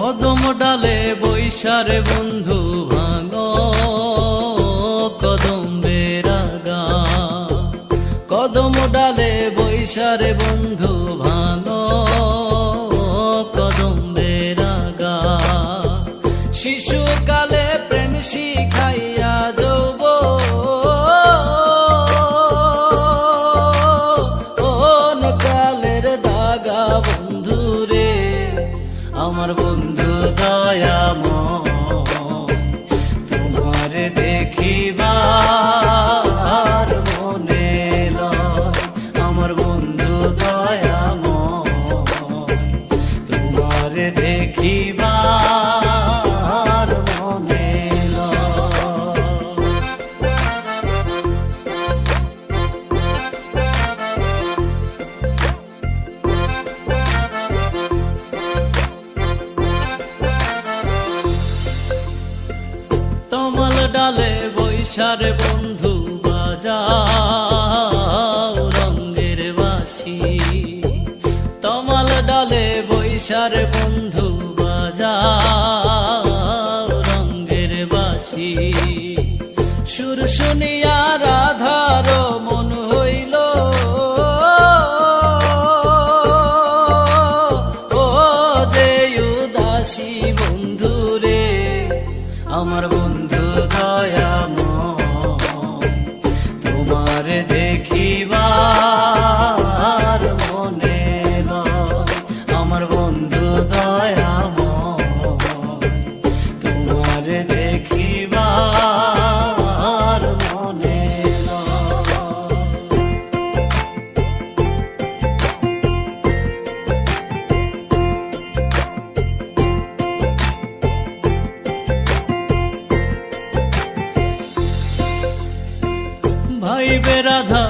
কদম ডালে বৈশারে বন্ধু ভাঙো কদম বেরাগা, কদম ডালে বৈশারে বন্ধু ভাঙো কদম বেরাগা। শিশুকালে প্রেম শিখাইয়া যৌব কালের দাগা বন্ধুরে, আমার বন্ধু দয়াময় তোমার দেখিবার মনে লয়। আমার বন্ধু দয়াময় তোমার দেখিবার মনে লয়। তমাল ডালে বৈশারে বন্ধু বাজাও রঙের বাঁশি, তমাল ডালে বৈশারে বন্ধু বাজাও রঙের বাঁশি। সুর শুনিয়া রাধার মন হইল ও যে উদাসী বন্ধুরে, আমার বন্ধু দয়াময় তোমার দেখিবার মনে লয়। আমার বন্ধু দয়াময় তোমার দেখিবার মনে লয়। ভাইবে রাধা